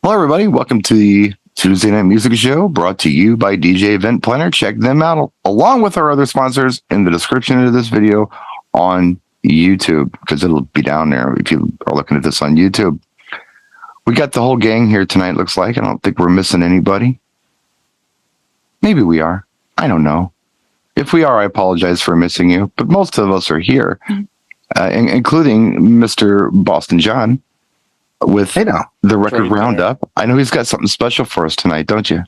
Hello, everybody. Welcome to the Tuesday Night Music Show brought to you by DJ Event Planner. Check them out along with our other sponsors in the description of this video on YouTube, because it'll be down there if you are looking at this on YouTube. We got the whole gang here tonight, looks like. I don't think we're missing anybody. Maybe we are. I don't know. If we are, I apologize for missing you. But most of us are here, including Mr. Boston John with the record Roundup. I know he's got something special for us tonight, don't you?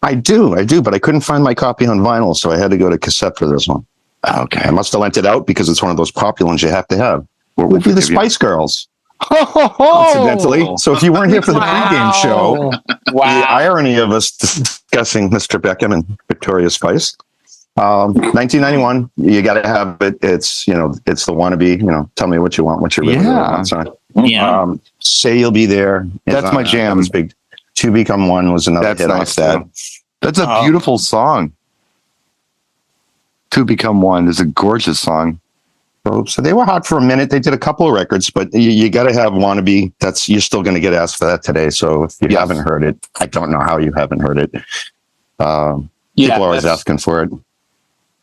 I do, but I couldn't find my copy on vinyl, so I had to go to cassette for this one. Okay. I must have lent it out because it's one of those popular ones you have to have. What would be the Spice Girls? Incidentally. So if you weren't here for the pregame show, the irony of us discussing Mr. Beckham and Victoria Spice. 1991, you got to have it. It's, it's the wannabe, tell me what you want, what you really want. So, Say You'll Be There. That's my jam. That was big. To Become One was another hit off that. That's a beautiful song. To Become One is a gorgeous song. So they were hot for a minute. They did a couple of records, but you got to have Wannabe. You're still going to get asked for that today. So if you haven't heard it, I don't know how you haven't heard it. People are always asking for it.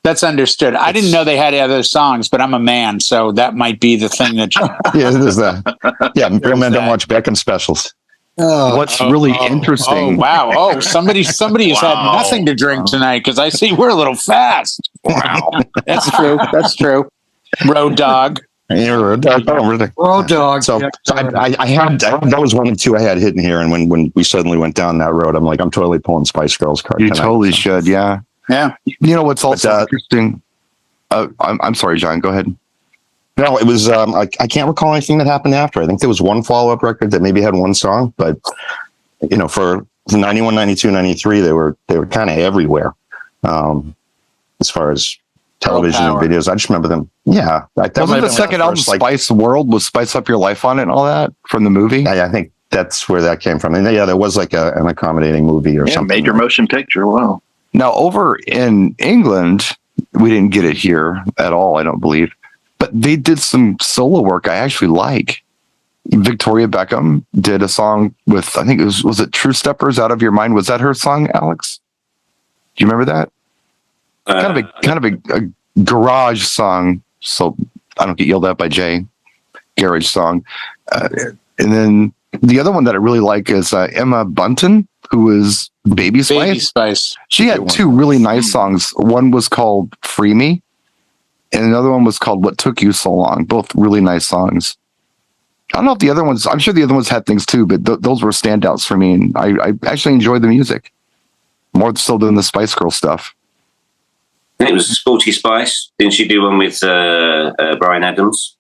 That's understood. I didn't know they had other songs, but I'm a man, so that might be the thing that. There's that. Yeah, real men don't watch Beckham specials. What's really interesting? Wow! Somebody has had nothing to drink tonight, because I see we're a little fast. Wow, that's true. That's true. Road Dog. Road Dog. So I had that was one of two I had hidden here, and when we suddenly went down that road, I'm like, I'm totally pulling Spice Girls card. You totally should, yeah. Yeah. You know what's also interesting? I'm sorry, John. Go ahead. No, it was. I can't recall anything that happened after. I think there was one follow-up record that maybe had one song, but for 91, 92, 93, they were kind of everywhere. As far as television and videos, I just remember them. Yeah, wasn't the second album Spice World was Spice Up Your Life on it and all that from the movie? Yeah, I think that's where that came from. And there was like an accommodating movie or something. Major motion picture. Wow. Now over in England, we didn't get it here at all, I don't believe, but they did some solo work I actually like. Victoria Beckham did a song with, I think was it True Steppers, Out of Your Mind? Was that her song, Alex? Do you remember that? Kind of a garage song, so I don't get yelled at by Jay. Garage song. And then the other one that I really like is Emma Bunton, who is Baby Spice. Baby Spice. She had two really nice songs. One was called Free Me, and another one was called What Took You So Long. Both really nice songs. I don't know if the other ones, I'm sure the other ones had things too, but those were standouts for me, and I actually enjoyed the music more so than the Spice Girl stuff. I think it was Sporty Spice. Didn't she do one with Bryan Adams?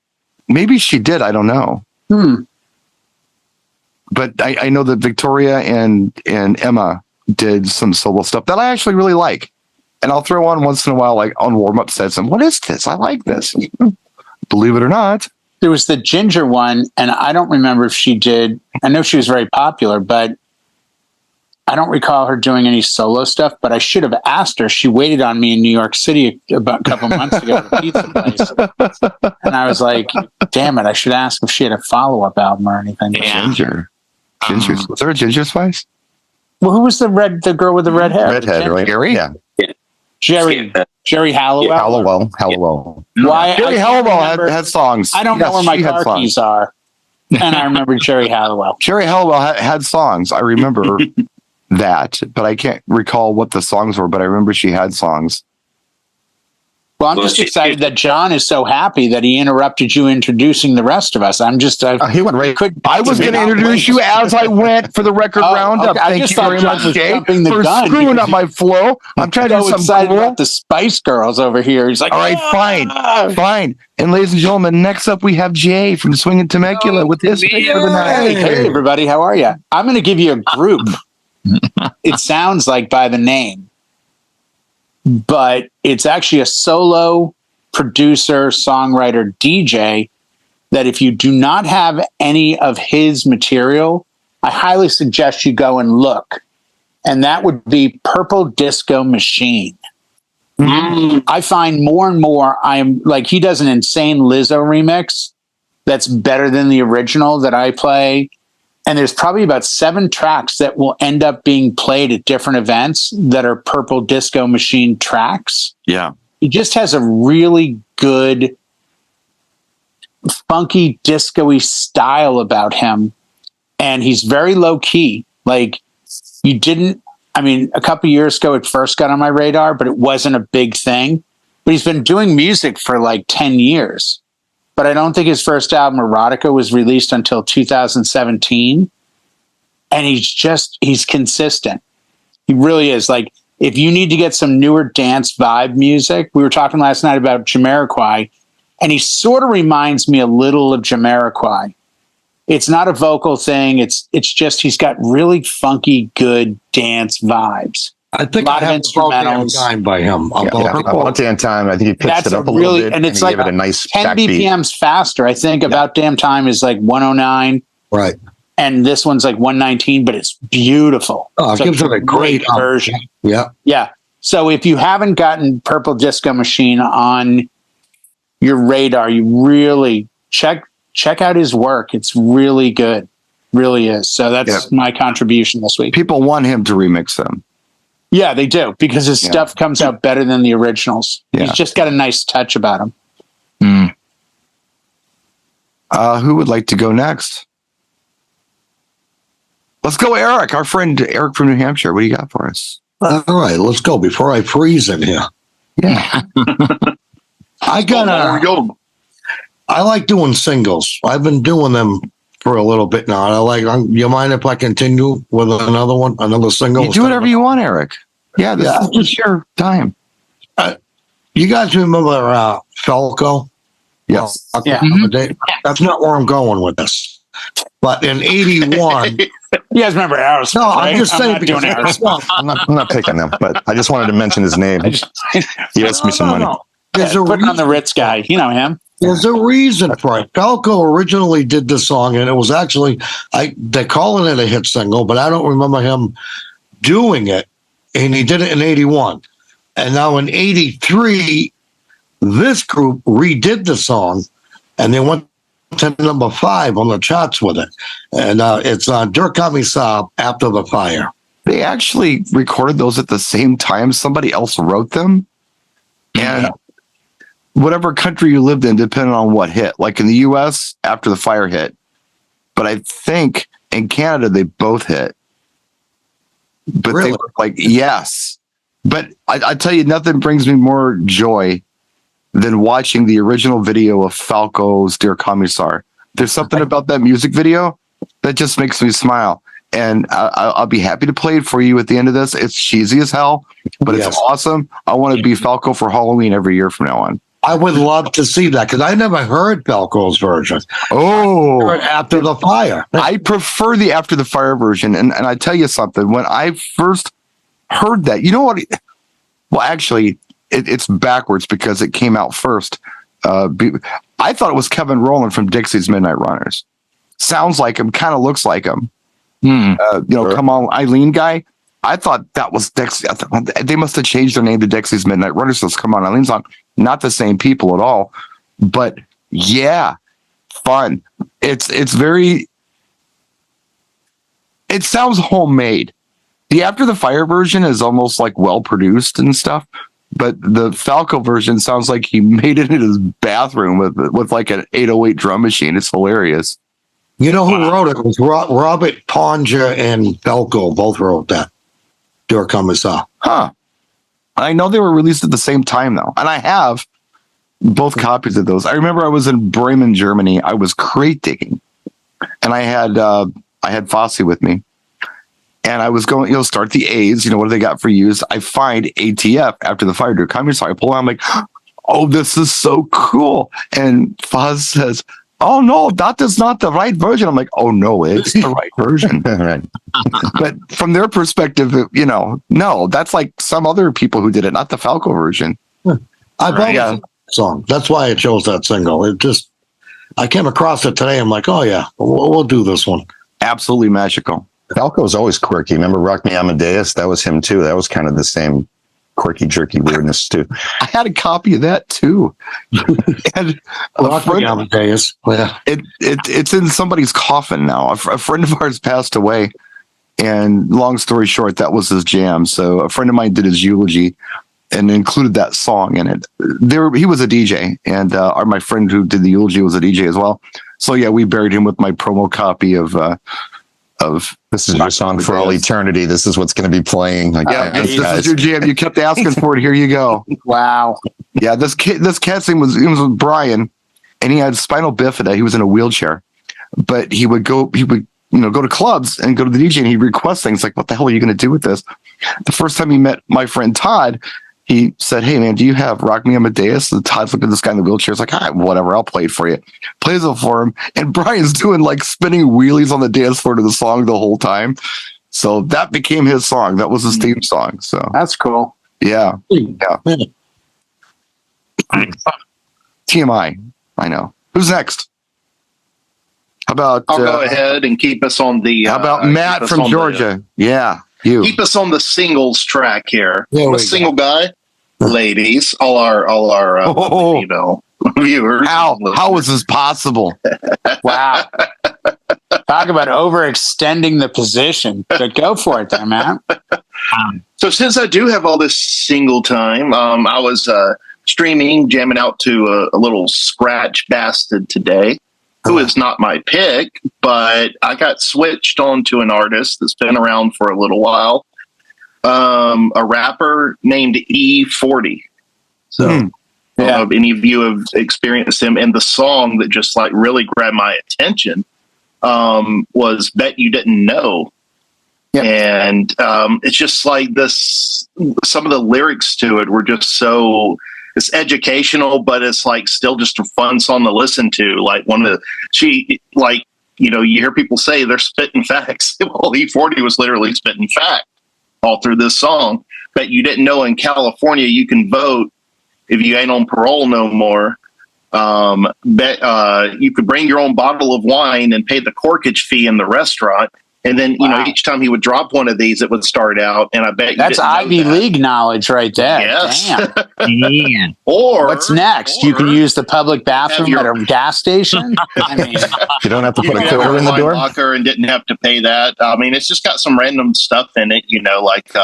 Maybe she did. I don't know. But I know that Victoria and Emma did some solo stuff that I actually really like. And I'll throw on once in a while, like on warm-up sets, and what is this? I like this. Believe it or not. There was the Ginger one, and I don't remember if she did. I know she was very popular, but I don't recall her doing any solo stuff, but I should have asked her. She waited on me in New York City about a couple months ago at a pizza place. And I was like, damn it, I should ask if she had a follow-up album or anything. Yeah. Ginger. Was there a Ginger Spice? Well, who was the girl with the red hair? Redhead, right? Gary? Yeah. Jerry Halliwell. Halliwell. Why? Jerry Halliwell had songs. I don't know where my car keys are. And I remember Jerry Halliwell. Jerry Halliwell had songs. I remember that, but I can't recall what the songs were, but I remember she had songs. Well, I'm just excited that John is so happy that he interrupted you introducing the rest of us. He went right. I was going to introduce you as I went for the record roundup. Okay. Thank you very much, Jay, for screwing up my flow. I'm trying to do something excited about the Spice Girls over here. He's like, all right, fine. And ladies and gentlemen, next up we have Jay from Swingin' Temecula with his pick for the night. Hey, everybody, how are you? I'm going to give you a group. It sounds like by the name, but it's actually a solo producer, songwriter, DJ that if you do not have any of his material, I highly suggest you go and look. And that would be Purple Disco Machine. I find more and more, he does an insane Lizzo remix that's better than the original that I play. And there's probably about 7 tracks that will end up being played at different events that are Purple Disco Machine tracks. Yeah. He just has a really good, funky, disco-y style about him. And he's very low key. Like, a couple years ago, it first got on my radar, but it wasn't a big thing. But he's been doing music for like 10 years. But I don't think his first album, Erotica, was released until 2017. And he's consistent. He really is. Like, if you need to get some newer dance vibe music, we were talking last night about Jamiroquai, and he sort of reminds me a little of Jamiroquai. It's not a vocal thing. It's just he's got really funky, good dance vibes. I think a lot of instrumentals Time by him. About Damn Time. I think he pitched it up a little bit, and it's like gave it a nice 10 BPMs faster. I think About Damn Time is like 109, right? And this one's like 119, but it's beautiful. Oh, it gives it a great version. Yeah. So if you haven't gotten Purple Disco Machine on your radar, you really check out his work. It's really good. Really is. So that's my contribution this week. People want him to remix them. Yeah, they do, because his stuff comes out better than the originals. Yeah. He's just got a nice touch about him. Who would like to go next? Let's go, Eric, our friend Eric from New Hampshire. What do you got for us? All right, let's go before I freeze in here. Yeah. I like doing singles. I've been doing them for a little bit now. You mind if I continue with another single? You do whatever you want, Eric. Yeah, this is just your time. You guys remember Falco? Yes. That's not where I'm going with this. But in 81... You guys remember Aerosmith? No, right? I'm just saying because I'm not picking him, but I just wanted to mention his name. He owes me some money. There's putting on the Ritz guy. You know him. There's a reason for it. Falco originally did this song, and it was actually they're calling it a hit single, but I don't remember him doing it. And he did it in 81. And now in 83, this group redid the song, and they went to number 5 on the charts with it. And it's Der Kommissar, After the Fire. They actually recorded those at the same time. Somebody else wrote them. And whatever country you lived in, depending on what hit. Like in the US, After the Fire hit. But I think in Canada, they both hit. But Really? they were like, yes. But I tell you, nothing brings me more joy than watching the original video of Falco's Der Kommissar. There's something about that music video that just makes me smile. And I'll be happy to play it for you at the end of this. It's cheesy as hell, but it's awesome. I want to be Falco for Halloween every year from now on. I would love to see that, because I never heard Falco's version. Oh, I heard After the Fire. I prefer the After the Fire version. And I tell you something, when I first heard that, you know what? Well, actually, it's backwards because it came out first. I thought it was Kevin Rowland from Dixie's Midnight Runners. Sounds like him, kind of looks like him. Come on, Eileen guy. I thought that was Dixie. They must have changed their name to Dixie's Midnight Runners. So it's Come On, Eileen song. Not the same people at all. But yeah, fun. It's very. It sounds homemade. The After the Fire version is almost like well produced and stuff. But the Falco version sounds like he made it in his bathroom with like an 808 drum machine. It's hilarious. You know who wrote it? It was Robert Ponja and Falco both wrote that. Der Kommissar. Huh. I know they were released at the same time, though. And I have both copies of those. I remember I was in Bremen, Germany. I was crate digging. And I had Fosse with me. And I was going, start the A's, what do they got for use? I find ATF, After the Fire, Der Kommissar. I pull out, I'm like, oh, this is so cool. And Foz says, oh, no, that is not the right version. I'm like, oh, no, it's the right version. Right. But from their perspective, no, that's like some other people who did it, not the Falco version. I bought that song. That's why I chose that single. I came across it today. I'm like, oh, yeah, we'll do this one. Absolutely magical. Falco was always quirky. Remember Rock Me Amadeus? That was him too. That was kind of the same quirky, jerky weirdness too. I had a copy of that too. And Amadeus. Yeah. It's in somebody's coffin now. A friend of ours passed away, and long story short, that was his jam. So a friend of mine did his eulogy and included that song in it. He was a DJ, and my friend who did the eulogy was a DJ as well. So yeah, we buried him with my promo copy of This is your song for all eternity. This is what's going to be playing. Like, this is your jam. You kept asking for it. Here you go. Wow. Yeah, this cat's name was with Brian, and he had spinal bifida. He was in a wheelchair, but he would go to clubs and go to the DJ, and he'd request things like, "What the hell are you going to do with this?" The first time he met my friend Todd, he said, "Hey man, do you have Rock Me Amadeus?" And Todd's looking at this guy in the wheelchair. He's like, whatever, I'll play it for you. Plays it for him. And Brian's doing like spinning wheelies on the dance floor to the song the whole time. So that became his song. That was his theme song. So that's cool. Yeah. TMI. I know. Who's next? How about I'll go ahead and keep us on the how about Matt from Georgia? You keep us on the singles track here. I'm a single guy. Ladies, all our viewers. How is this possible? Wow. Talk about overextending the position. But go for it there, man. So since I do have all this single time, I was streaming, jamming out to a little Scratch Bastard today, who is not my pick, but I got switched on to an artist that's been around for a little while. A rapper named E40. So I don't know if any of you have experienced him. And the song that just like really grabbed my attention was Bet You Didn't Know. Yep. And it's just like this, some of the lyrics to it were just so, it's educational, but it's like still just a fun song to listen to. Like you hear people say they're spitting facts. Well, E40 was literally spitting facts all through this song. Bet you didn't know in California you can vote if you ain't on parole no more. You could bring your own bottle of wine and pay the corkage fee in the restaurant. And then, each time he would drop one of these, it would start out. And I bet that's Ivy League knowledge right there. Yes. Damn. Or what's next? You can use the public bathroom at a gas station. I mean, you don't have to put a quarter in the door. Locker and didn't have to pay that. I mean, it's just got some random stuff in it. Like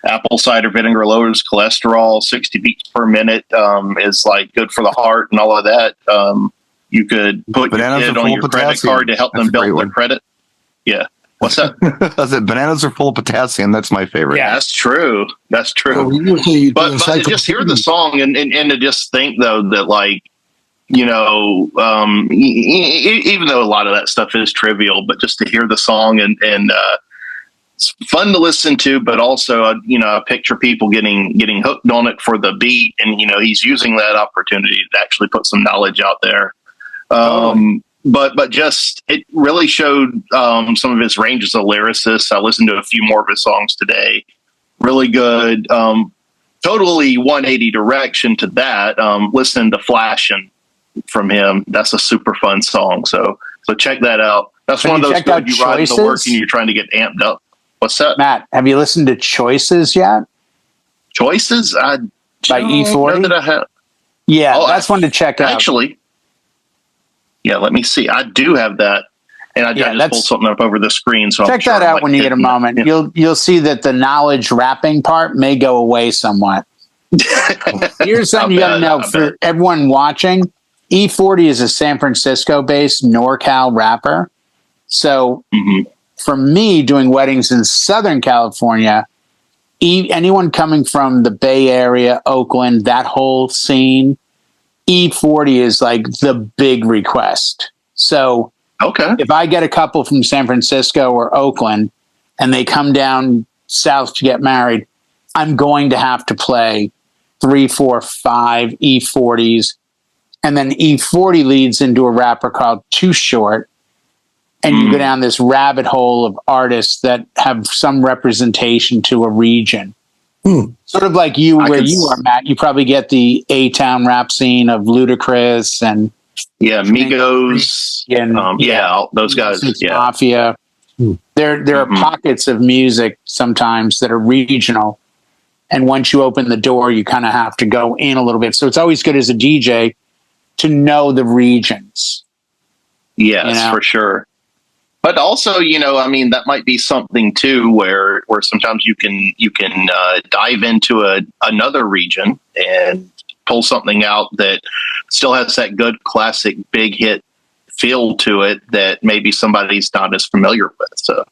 apple cider vinegar lowers cholesterol. 60 beats per minute is like good for the heart and all of that. You could put your kid on your credit card to help them build their credit. Yeah. What's that? I said bananas are full of potassium. That's my favorite. Yeah, that's true. That's true. But to just hear the song and to just think though that like, even though a lot of that stuff is trivial, but just to hear the song and it's fun to listen to, but also, I picture people getting hooked on it for the beat, and he's using that opportunity to actually put some knowledge out there. But just it really showed some of his range as a lyricist. I listened to a few more of his songs today. Really good. Totally 180 direction to that. Listening to Flashin' from him. That's a super fun song. So check that out. That's one of those you ride to work and you're trying to get amped up. What's that? Matt, have you listened to Choices yet? Choices? By E40? That I have. Yeah, that's one to check out. Actually, yeah, let me see. I do have that. And I just pulled something up over the screen. So check that out when you get a moment. Yeah. You'll see that the knowledge rapping part may go away somewhat. Here's something you got to know for everyone watching. E40 is a San Francisco-based NorCal rapper. So for me, doing weddings in Southern California, anyone coming from the Bay Area, Oakland, that whole scene, E40 is like the big request. So if I get a couple from San Francisco or Oakland and they come down south to get married, I'm going to have to play 3, 4, 5 E40s. And then E40 leads into a rapper called Too Short. And you go down this rabbit hole of artists that have some representation to a region. Sort of like where you are, Matt. You probably get the A-Town rap scene of Ludacris and Migos, and those guys, Mafia. There are pockets of music sometimes that are regional, And once you open the door, you kind of have to go in a little bit. So it's always good as a DJ to know the regions. Yes, for sure. But also, that might be something too, where sometimes you can dive into another region and pull something out that still has that good classic big hit feel to it that maybe somebody's not as familiar with. So,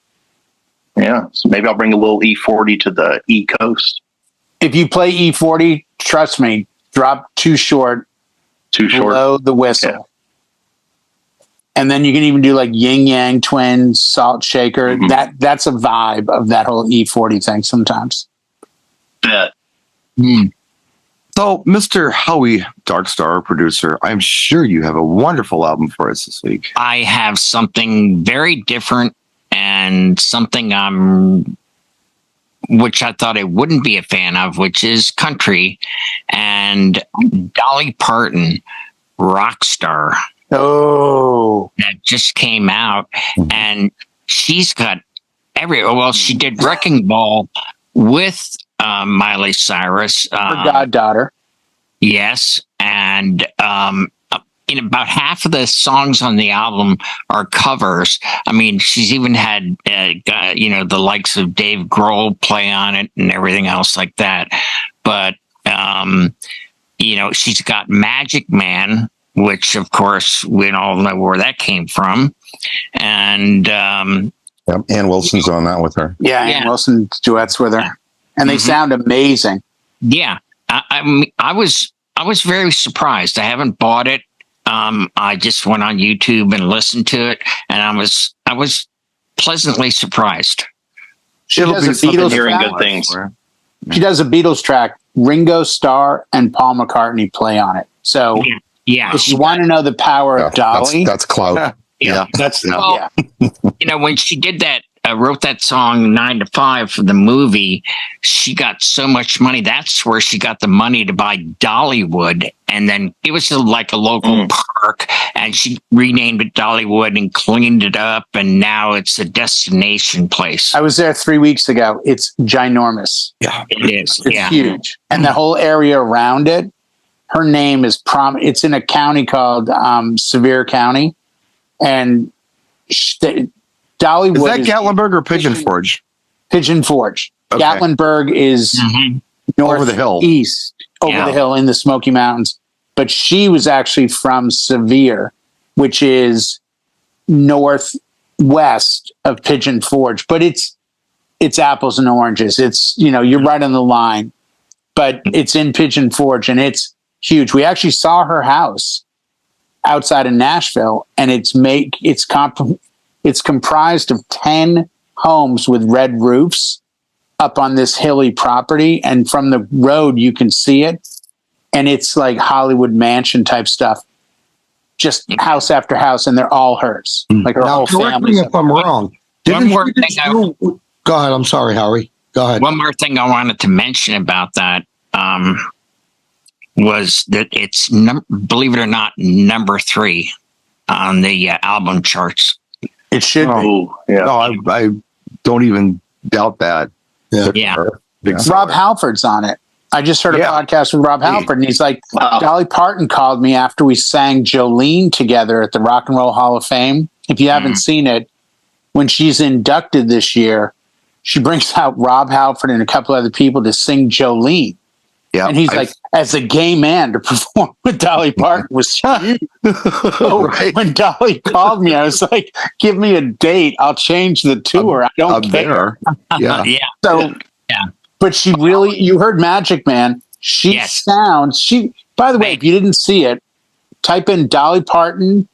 so maybe I'll bring a little E40 to the E coast. If you play E40, trust me, drop too short below the whistle. Yeah. And then you can even do like Yin Yang Twins, Salt Shaker. Mm-hmm. That's a vibe of that whole E40 thing sometimes. Bet. So, Mr. Howie Darkstar, producer, I'm sure you have a wonderful album for us this week. I have something very different and something which I thought I wouldn't be a fan of, which is country, and Dolly Parton, Rockstar. Oh, that just came out, and she's got she did Wrecking Ball with Miley Cyrus, her goddaughter. Yes, and in about half of the songs on the album are covers. I mean, she's even had the likes of Dave Grohl play on it and everything else like that. But she's got Magic Man, which of course we all know where that came from, and Ann Wilson's on that with her. Yeah, Ann Wilson duets with her, and they sound amazing. Yeah, I was very surprised. I haven't bought it. I just went on YouTube and listened to it, and I was pleasantly surprised. She does a Beatles hearing track. Good things. She does a Beatles track. Ringo Starr and Paul McCartney play on it. So, if you want to know the power of Dolly, that's clout. When she did that, wrote that song 9 to 5 for the movie, she got so much money. That's where she got the money to buy Dollywood. And then it was like a local park, and she renamed it Dollywood and cleaned it up. And now it's a destination place. I was there 3 weeks ago. It's ginormous. Yeah, it is. It's huge. And the whole area around it, her name is it's in a county called Sevier County. And Dollywood. Is that Gatlinburg or Pigeon Forge? Pigeon Forge. Okay. Gatlinburg is north over the hill, east over the hill in the Smoky Mountains. But she was actually from Sevier, which is northwest of Pigeon Forge. But it's apples and oranges. It's you're right on the line. But it's in Pigeon Forge, and it's huge. We actually saw her house outside of Nashville, and it's comprised of 10 homes with red roofs up on this hilly property. And from the road, you can see it. And it's like Hollywood mansion type stuff, just house after house. And they're all hers. Like her whole family. Correct me if I'm wrong. Go ahead. I'm sorry, Howie. Go ahead. One more thing I wanted to mention about that was that it's, believe it or not, number 3 on the album charts. It should be. Yeah. No, I don't even doubt that. Yeah. Rob Halford's on it. I just heard a podcast with Rob Halford, and he's like, Dolly Parton called me after we sang Jolene together at the Rock and Roll Hall of Fame. If you haven't seen it, when she's inducted this year, she brings out Rob Halford and a couple other people to sing Jolene. Yeah, and he's like, as a gay man, to perform with Dolly Parton was huge. When Dolly called me, I was like, give me a date. I'll change the tour. I don't care. But she really, you heard Magic Man. She sounds, by the way, if you didn't see it, type in Dolly Parton,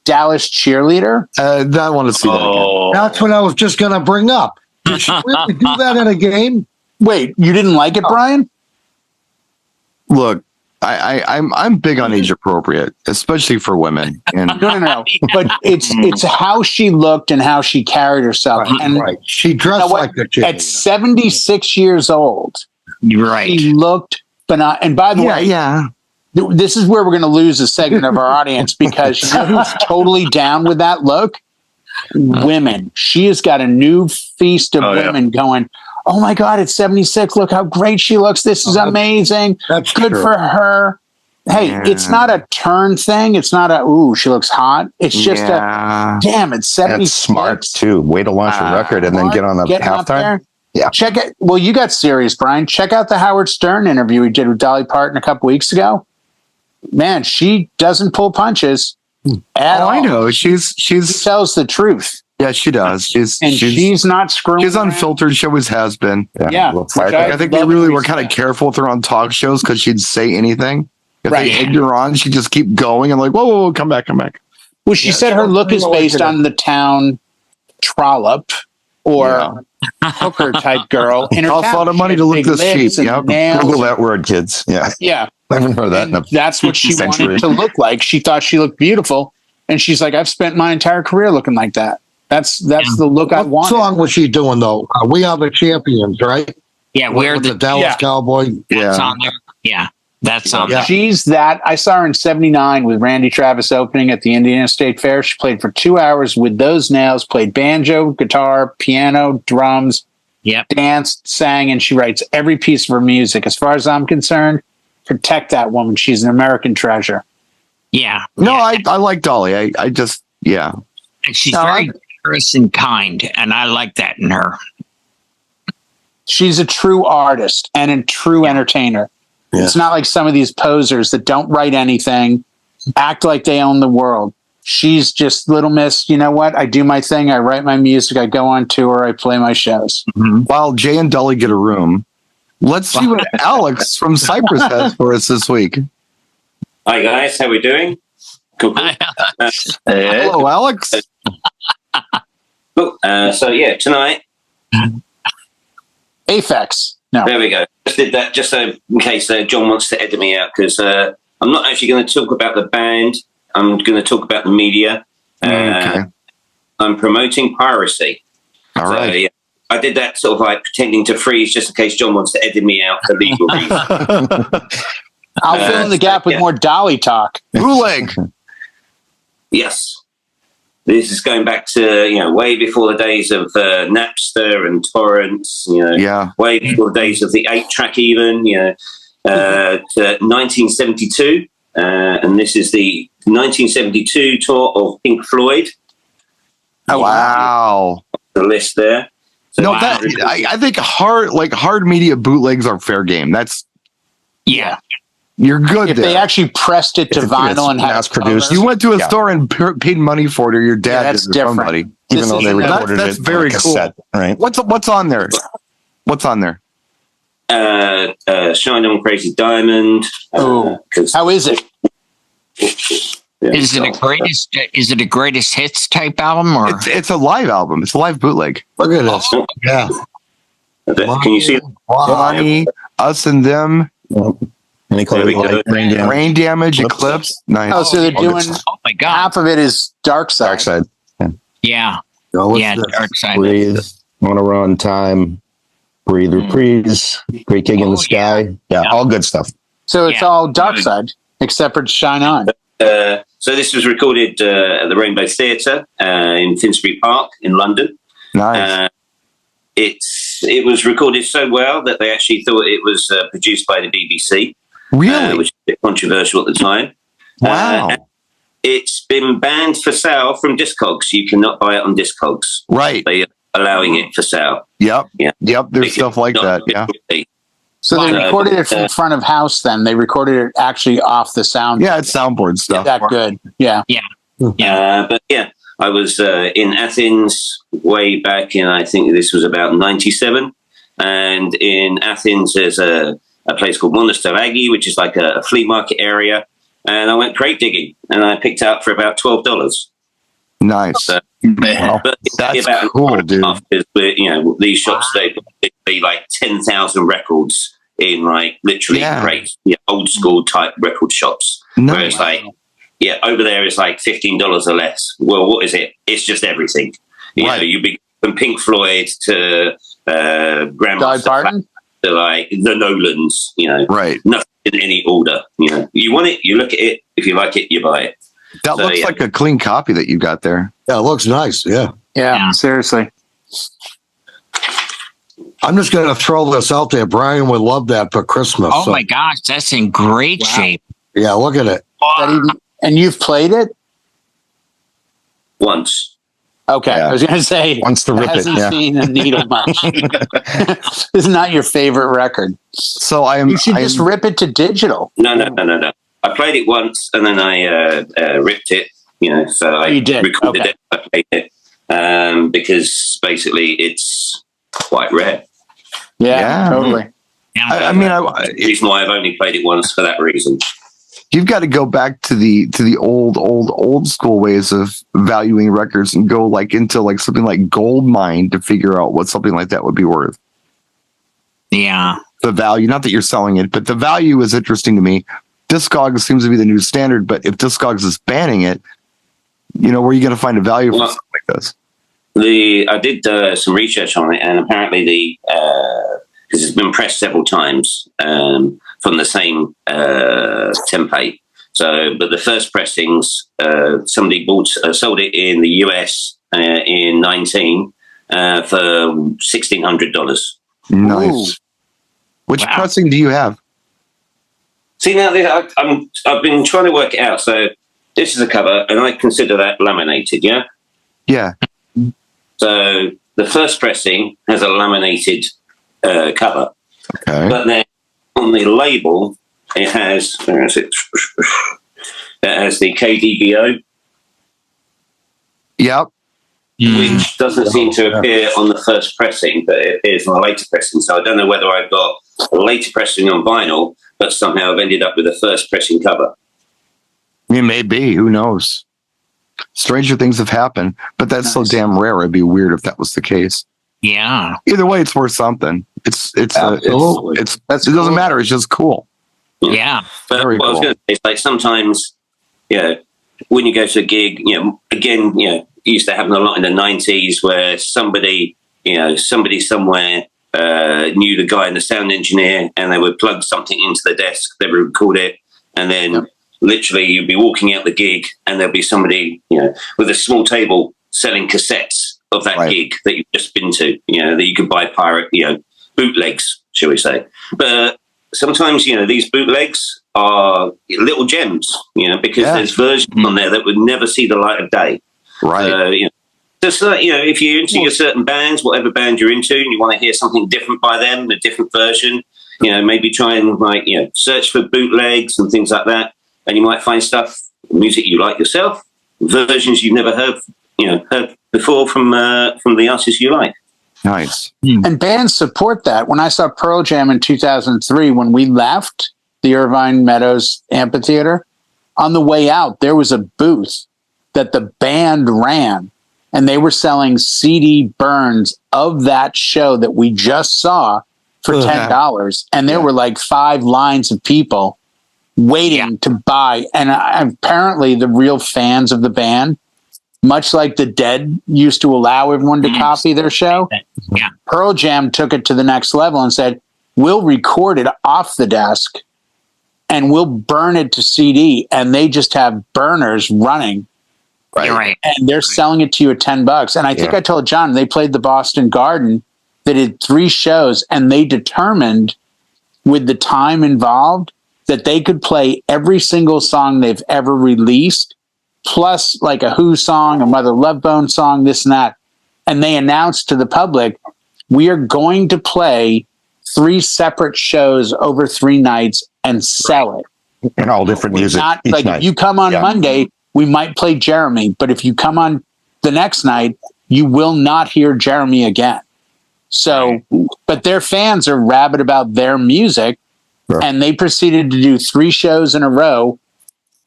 Dallas cheerleader. I want to see that again. That's what I was just going to bring up. Did she really do that in a game? Wait, you didn't like it, Brian? Look, I'm big on age appropriate, especially for women. And no. But it's how she looked and how she carried herself. Right, and she dressed like a chick. At 76 years old, right? She looked phenomenal. And by the way, this is where we're going to lose a segment of our audience, because you know who's totally down with that look? Women. She has got a new feast of women going, oh my God, it's 76. Look how great she looks. This is amazing. That's good true. for her. Hey, it's not a turn thing. It's not a, ooh, she looks hot. It's just a, damn, it's 76. That's smart too. Way to launch a record and then get on the halftime. Yeah. Check it. Well, you got serious, Brian. Check out the Howard Stern interview he did with Dolly Parton a couple weeks ago. Man, she doesn't pull punches at all. I know. She tells the truth. Yeah, she does. She's not screwing. She's unfiltered. She always has been. Yeah. I think they really were kind of careful with her on talk shows because she'd say anything. If they egged her on, she'd just keep going and like, whoa, come back. Well, she said her look is based on the town trollop or hooker type girl. It costs a lot of money to look this cheap. Yep. Google that word, kids. Yeah. Yeah. I haven't heard that. That's what she wanted to look like. She thought she looked beautiful. And she's like, I've spent my entire career looking like that. That's the look I want. What song was she doing though? We Are the Champions, right? Yeah, we're the Dallas Cowboy. That's on there. Yeah, that's on there. She's that. I saw her in '79 with Randy Travis opening at the Indiana State Fair. She played for 2 hours with those nails, played banjo, guitar, piano, drums, danced, sang, and she writes every piece of her music. As far as I'm concerned, protect that woman. She's an American treasure. Yeah. No, I like Dolly. I just, And she's very generous and kind, and I like that in her. She's a true artist and a true entertainer. Yeah. It's not like some of these posers that don't write anything, act like they own the world. She's just Little Miss, you know what? I do my thing. I write my music. I go on tour. I play my shows. Mm-hmm. While Jay and Dolly get a room, let's see what Alex from Cyprus has for us this week. Hi, guys. How we doing? Cool. Hello, Alex. Cool. Tonight. Aphex. No. There we go. Just did that just so in case John wants to edit me out because I'm not actually going to talk about the band. I'm going to talk about the media. Okay. I'm promoting piracy. All right. Yeah, I did that sort of like pretending to freeze just in case John wants to edit me out for legal reasons. I'll fill in the gap with more Dolly talk. Bootleg. Yes. This is going back to, way before the days of Napster and torrents, way before the days of the 8-track even, to 1972. And this is the 1972 tour of Pink Floyd. Oh, wow. The list there. So no, I think hard media bootlegs are fair game. That's you're good. If they actually pressed it to vinyl and mass produced, you went to a store and paid money for it, or your dad that's did, or different. somebody. Even though they recorded that's it very on a cassette, cool. Right? What's on there? What's on there? Shine On Crazy Diamond. How is it? Is it a greatest hits type album or it's a live album? It's a live bootleg. Look at this. Yeah. Can you see it? Bonnie, Us and Them. Rain Damage, Eclipse. Nice. Oh, so they're doing. Oh my God! Half of it is Dark Side. Dark Side. Yeah. Dark Side. Breathe. Wanna Run Time. Breathe, Reprise. Great Gig in the Sky. Yeah, all good stuff. So it's all Dark Side except for Shine On. So this was recorded at the Rainbow Theatre in Finsbury Park in London. Nice. It was recorded so well that they actually thought it was produced by the BBC. Really? Which was a bit controversial at the time. Wow. It's been banned for sale from Discogs. You cannot buy it on Discogs. Right. They are allowing it for sale. Yep. Yeah. Yep. There's stuff like that. Yeah. So they recorded it from front of house then. They recorded it actually off the sound. Yeah, it's soundboard stuff. That good. Yeah. But I was in Athens way back in, I think this was about 97. And in Athens, there's a place called Monastiragi, which is like a flea market area. And I went crate digging and I picked out for about $12. Nice. So, but that's about cool, dude. These shops, they be like 10,000 records in like literally great old school type record shops. No. Where it's like, over there it's like $15 or less. Well, what is it? It's just everything. You know, you be from Pink Floyd to Grandmaster to like the Nolans, nothing in any order. You want it, you look at it. If you like it, you buy it. That looks like a clean copy that you got there. Yeah, it looks nice. Yeah. Yeah. Seriously. I'm just going to throw this out there. Brian would love that for Christmas. Oh my gosh, that's in great shape. Yeah, look at it. And you've played it? Once. Okay, I was going to say, Wants to rip hasn't it. seen a needle much. This is not your favorite record. So You should just rip it to digital. No. I played it once and then I ripped it. So I recorded it. I played it because basically it's quite rare. Yeah. Totally. I mean, the reason why I've only played it once for that reason. You've got to go back to the old school ways of valuing records and go into something like gold mine to figure out what something like that would be worth. Yeah. The value, not that you're selling it, but the value is interesting to me. Discogs seems to be the new standard, but if Discogs is banning it, where are you going to find a value for something like this? I did some research on it, and apparently because it's been pressed several times from the same template. So, but the first pressings, somebody sold it in the US in 19 for $1,600. Nice. Ooh. Which pressing do you have? See, now I've been trying to work it out. So this is a cover, and I consider that laminated. Yeah. Yeah. So the first pressing has a laminated cover, but then on the label it has the KDBO. Yep. Which doesn't seem to appear on the first pressing, but it appears on the later pressing. So I don't know whether I've got a later pressing on vinyl, but somehow I've ended up with a first pressing cover. It may be. Who knows? Stranger things have happened, but that's so damn rare. It'd be weird if that was the case. Yeah. Either way, it's worth something. It doesn't matter. It's just cool. Yeah. But Very what I was cool. going to say is, like, sometimes, when you go to a gig, again, it used to happen a lot in the 90s where somebody somewhere knew the guy and the sound engineer, and they would plug something into the desk, they would record it, and then literally you'd be walking out the gig and there'd be somebody, with a small table selling cassettes of that gig that you've just been to, that you could buy pirate, bootlegs, shall we say. But sometimes, these bootlegs are little gems, because there's versions on there that would never see the light of day. Right. Just if you're into your certain bands, whatever band you're into, and you want to hear something different by them, a different version, maybe try and search for bootlegs and things like that, and you might find music you like yourself, versions you've never heard before from the artists you like. Nice. And bands support that. When I saw Pearl Jam in 2003, when we left the Irvine Meadows Amphitheater, on the way out, there was a booth that the band ran, and they were selling CD burns of that show that we just saw for $10. And there were like 5 lines of people waiting to buy. And apparently the real fans of the band, much like the Dead used to allow everyone to copy their show, Pearl Jam took it to the next level and said, we'll record it off the desk and we'll burn it to CD. And they just have burners running. Right. And they're selling it to you at $10. And I think I told John, they played the Boston Garden. They did 3 shows, and they determined with the time involved that they could play every single song they've ever released, plus like a Who song, a Mother Love Bone song, this and that. And they announced to the public, we are going to play 3 separate shows over 3 nights and sell it. And all different music. Not each like night. if you come on Monday, we might play Jeremy, but if you come on the next night, you will not hear Jeremy again. So, but their fans are rabid about their music, and they proceeded to do 3 shows in a row,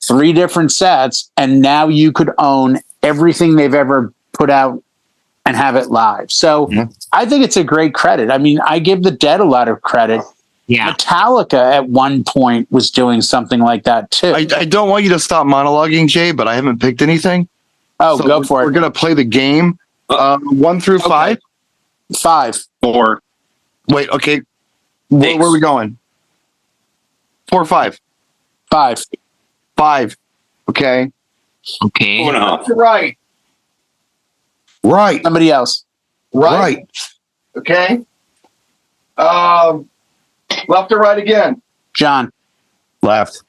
3 different sets, and now you could own everything they've ever put out and have it live. So I think it's a great credit. I mean, I give the Dead a lot of credit. Yeah. Metallica at one point was doing something like that too. I don't want you to stop monologuing, Jay, but I haven't picked anything. Oh, so go for it. We're going to play the game 1 through 5. 5. 4. Wait, okay. Where are we going? 4 or 5? 5. 5. Okay. Okay. 4.5. Right. Right. Somebody else. Right. Okay. Left or right again? John. Left.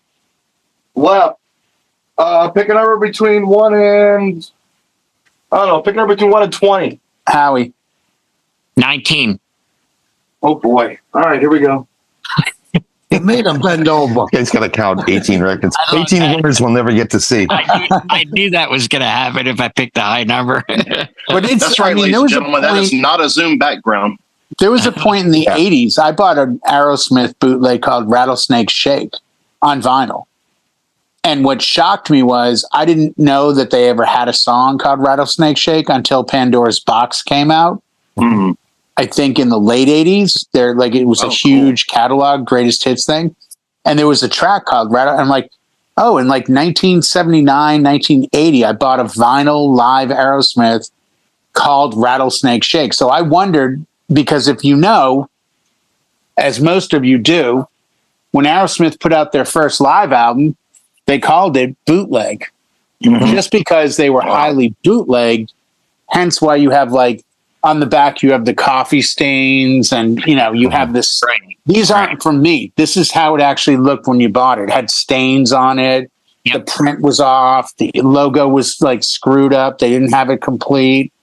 Left. Pick a number between 1 and... I don't know. Pick a number between 1 and 20. Howie. 19. Oh, boy. All right, here we go. It made him bend over. He's got to count 18 records. 18 winners we'll never get to see. I knew that was going to happen if I picked a high number. But it's, That's right, ladies and gentlemen. That is not a Zoom background. There was a point in the 80s, I bought an Aerosmith bootleg called Rattlesnake Shake on vinyl. And what shocked me was I didn't know that they ever had a song called Rattlesnake Shake until Pandora's Box came out. Mm-hmm. I think in the late 80s. It was a huge catalog, greatest hits thing. And there was a track called Rattle. I'm like, oh, in like 1979, 1980, I bought a vinyl live Aerosmith called Rattlesnake Shake. So I wondered, because if you know, as most of you do, when Aerosmith put out their first live album, they called it bootleg, just because they were highly bootlegged. Hence why you have like on the back, you have the coffee stains and, you have this. Right. These aren't from me. This is how it actually looked when you bought it. It had stains on it. Yep. The print was off. The logo was like screwed up. They didn't have it complete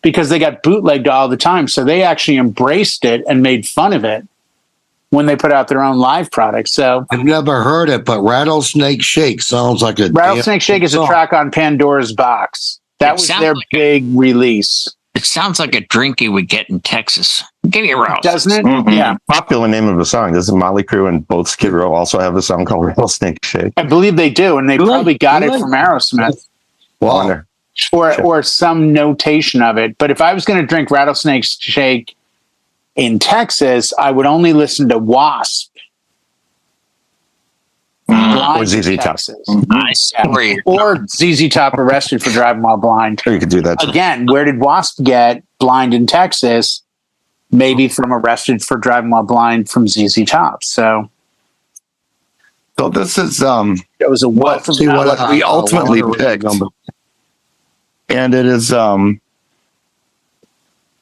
because they got bootlegged all the time. So they actually embraced it and made fun of it when they put out their own live product. So I've never heard it, but Rattlesnake Shake sounds like a Rattlesnake Shake is a track on Pandora's Box. That was their big release. It sounds like a drink you would get in Texas. Give me a rouse. Doesn't it? Mm-hmm. Yeah. Popular name of the song. Doesn't Motley Crue and both Skid Row also have a song called Rattlesnake Shake? I believe they do, and they probably got it from Aerosmith. Wow. Or some notation of it. But if I was going to drink Rattlesnake Shake in Texas, I would only listen to Wasp. Or ZZ Top. Nice. Yeah. Or ZZ Top Arrested for Driving While Blind. Or you could do that too. Again, where did Wasp get Blind in Texas? Maybe from Arrested for Driving While Blind from ZZ Top. So this is it was a what we ultimately picked. And it is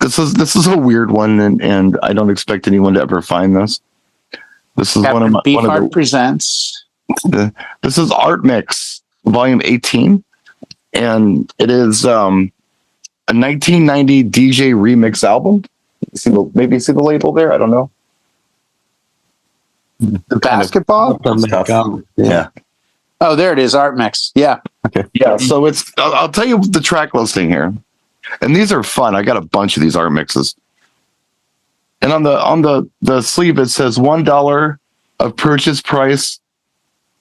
this is a weird one, and I don't expect anyone to ever find this. This is Captain Beefheart presents. This is Art Mix, Volume 18, and it is a 1990 DJ remix album. Maybe see the label there. I don't know. The basketball. Yeah. Oh, there it is. Art Mix. Yeah. Okay. Yeah. So it's. I'll tell you the track listing here, and these are fun. I got a bunch of these art mixes, and on the sleeve it says $1 of purchase price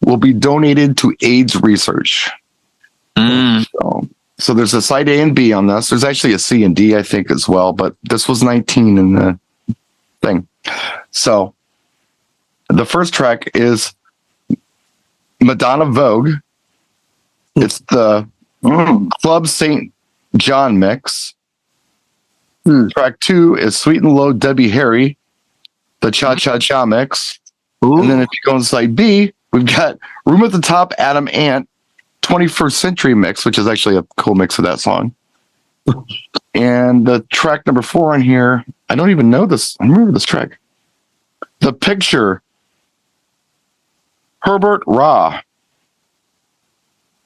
will be donated to AIDS research. So there's a side A and B on this. There's actually a C and D, I think, as well, but this was 19 in the thing. So the first track is Madonna Vogue. It's the Club St. John mix. Track 2 is Sweet and Low Debbie Harry, the Cha Cha Cha mix. And then if you go on side B, we've got Room at the Top, Adam Ant, 21st Century mix, which is actually a cool mix of that song. And the track number 4 on here, I don't even know this. I remember this track. The Picture, Herbert Ra.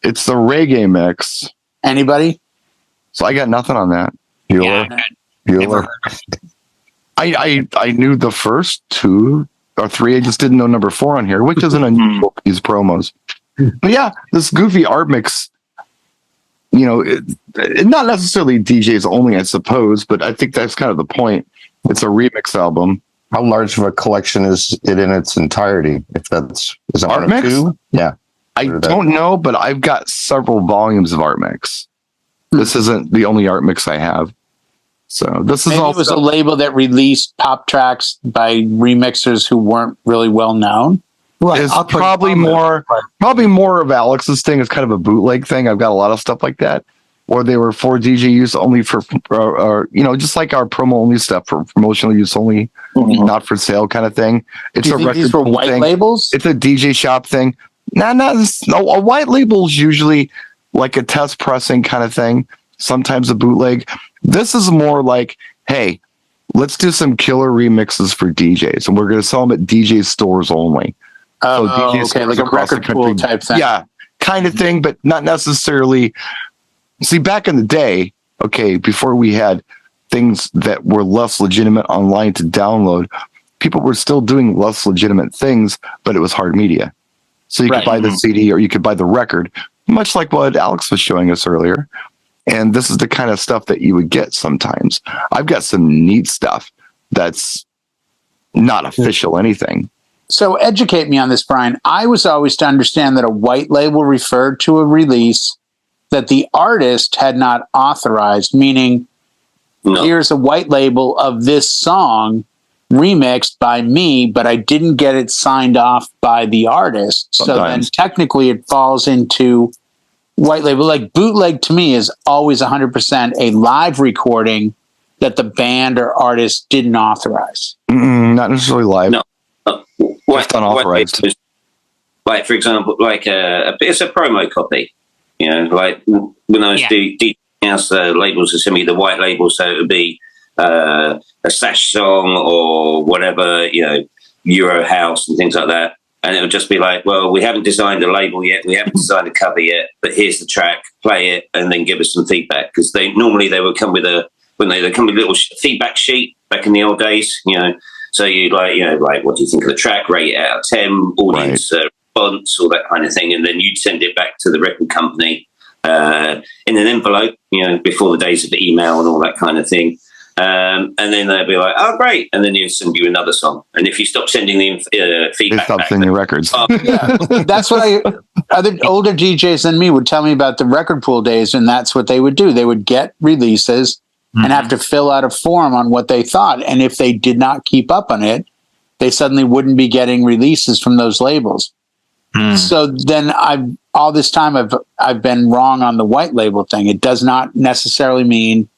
It's the reggae mix. Anybody? So I got nothing on that. Bueller. I knew the first 2 or 3. I just didn't know number 4 on here, which isn't unusual for these promos. But yeah, this goofy art mix, it not necessarily DJs only, I suppose, but I think that's kind of the point. It's a remix album. How large of a collection is it in its entirety? If that's is it Art one of Mix? 2? Yeah. I don't know, but I've got several volumes of art mix. This isn't the only art mix I have. So this is Maybe it was a label that released pop tracks by remixers who weren't really well known. Right. It's probably more of Alex's thing. It's kind of a bootleg thing. I've got a lot of stuff like that, or they were for DJ use only for, just like our promo only stuff for promotional use only, not for sale kind of thing. It's Do you think these were white thing. labels? It's a DJ shop thing. A white label's usually like a test pressing kind of thing. Sometimes a bootleg. This is more like, hey, let's do some killer remixes for DJs, and we're going to sell them at DJ stores only. Oh, okay, like a record pool type thing. Yeah, kind of thing, but not necessarily. See, back in the day, okay, before we had things that were less legitimate online to download, people were still doing less legitimate things, but it was hard media. So you could buy the CD or you could buy the record, much like what Alex was showing us earlier. And this is the kind of stuff that you would get sometimes. I've got some neat stuff that's not official anything. So educate me on this, Brian. I was always to understand that a white label referred to a release that the artist had not authorized, meaning here's a white label of this song remixed by me, but I didn't get it signed off by the artist. Sometimes. So then technically it falls into white label. Like bootleg to me is always 100% a live recording that the band or artist didn't authorize. Not necessarily live. No. Just unauthorized. Like, for example, like it's a promo copy. You know, like when I was doing house labels, would send me the white label, so it would be a Sash song or whatever, you know, Euro house and things like that. And it would just be like, well, we haven't designed a label yet, we haven't designed a cover yet, but here's the track, play it, and then give us some feedback. Because they would come with a little feedback sheet back in the old days, you know. So you like, what do you think of the track? Rate it out of 10, audience response, all that kind of thing, and then you'd send it back to the record company in an envelope, you know, before the days of email and all that kind of thing. And then they'd be like, "Oh, great!" And then you'd send you another song. And if you stop sending the feedback, stop sending records. Yeah, that's what other older DJs than me would tell me about the record pool days, and that's what they would do. They would get releases and have to fill out a form on what they thought, and if they did not keep up on it, they suddenly wouldn't be getting releases from those labels. So then all this time I've been wrong on the white label thing. It does not necessarily mean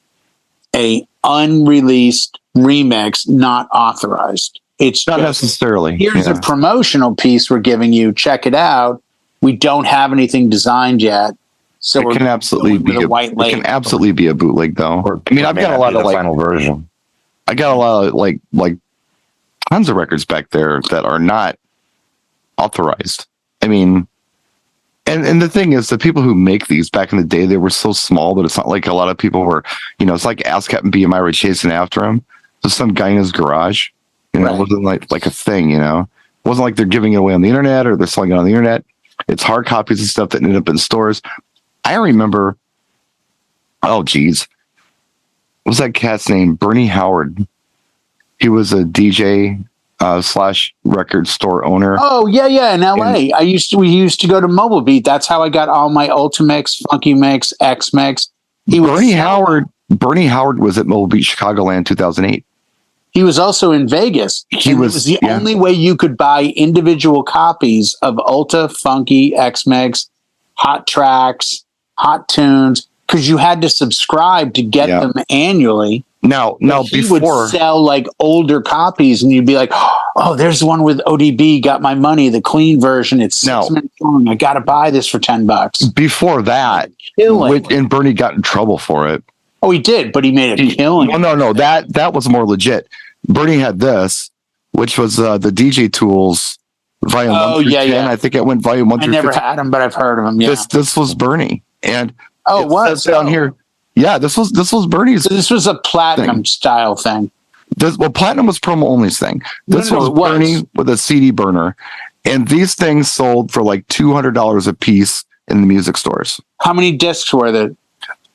a unreleased remix not authorized. It's not necessarily. Here's a promotional piece we're giving you. Check it out. We don't have anything designed yet, so it can absolutely be a white label. It can absolutely be a bootleg, though. I mean, I've got a lot of final version. I got a lot of like tons of records back there that are not authorized. I mean, and the thing is, the people who make these back in the day, they were so small that it's not like a lot of people were, you know, it's like ASCAP and BMI were chasing after him. Just some guy in his garage, you know, it wasn't like a thing, you know. It wasn't like they're giving it away on the internet or they're selling it on the internet. It's hard copies and stuff that ended up in stores. I remember, what was that cat's name? Bernie Howard. He was a DJ / record store owner. Oh yeah, in LA. And we used to go to Mobile Beat. That's how I got all my Ultimix, Funky Mix, X Mix. Bernie Howard was at Mobile Beat Chicagoland 2008. He was also in Vegas. It was the only way you could buy individual copies of Ulta, Funky, X Mix, Hot Tracks, Hot Tunes, because you had to subscribe to get them annually. Now, he would sell like older copies, and you'd be like, "Oh, there's the one with ODB. Got my money, the clean version. It's 6 minutes long. I got to buy this for $10." Before that, and Bernie got in trouble for it. Oh, he did, but he made a killing. No, that was more legit. Bernie had this, which was the DJ Tools volume 1 through 10. I think it went volume 1 through 15. I never had him, but I've heard of him. Yeah, this was Bernie, and it was down here. Yeah, this was Bernie's. So this was a platinum style thing. Platinum was promo only's thing. This was Bernie with a CD burner, and these things sold for like $200 a piece in the music stores. How many discs were there?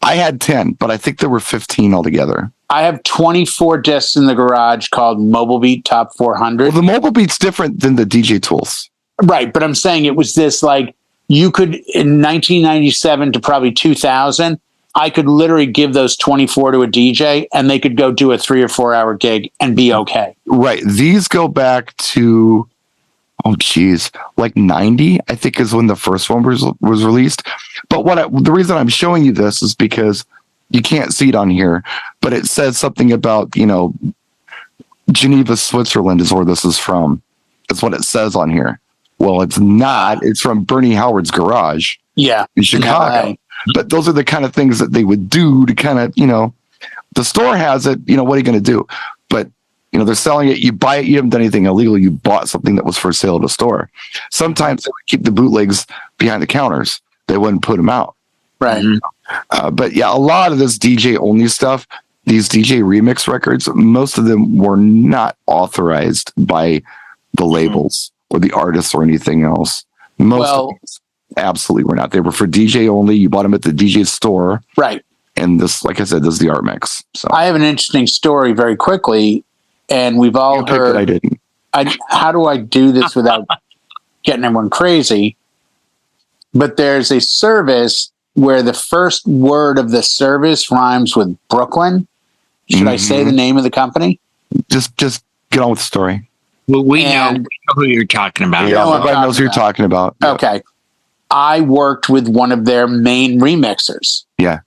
I had 10, but I think there were 15 altogether. I have 24 discs in the garage called Mobile Beat Top 400. Well, the Mobile Beat's different than the DJ Tools. Right, but I'm saying it was this like you could in 1997 to probably 2000. I could literally give those 24 to a DJ and they could go do a 3 or 4 hour gig and be okay. Right. These go back to, like 90, I think is when the first one was released. But the reason I'm showing you this is because you can't see it on here, but it says something about, you know, Geneva, Switzerland is where this is from. That's what it says on here. Well, it's not. It's from Bernie Howard's garage. Yeah. In Chicago. But those are the kind of things that they would do to kind of, you know, the store has it, you know, what are you going to do? they're selling it. You buy it. You haven't done anything illegal. You bought something that was for sale at a store. Sometimes they would keep the bootlegs behind the counters. They wouldn't put them out. Right. But yeah, a lot of this DJ only stuff, these DJ remix records, most of them were not authorized by the labels or the artists or anything else. Most of them absolutely were not. They were for DJ only. You bought them at the DJ store. Right. And this, like I said, this is the art mix. So I have an interesting story very quickly. And we've all heard. I didn't. How do I do this without getting everyone crazy? But there's a service where the first word of the service rhymes with Brooklyn. Should I say the name of the company? Just get on with the story. Well, we know who you're talking about. Everybody knows who you're talking about. Okay. I worked with one of their main remixers. Yeah.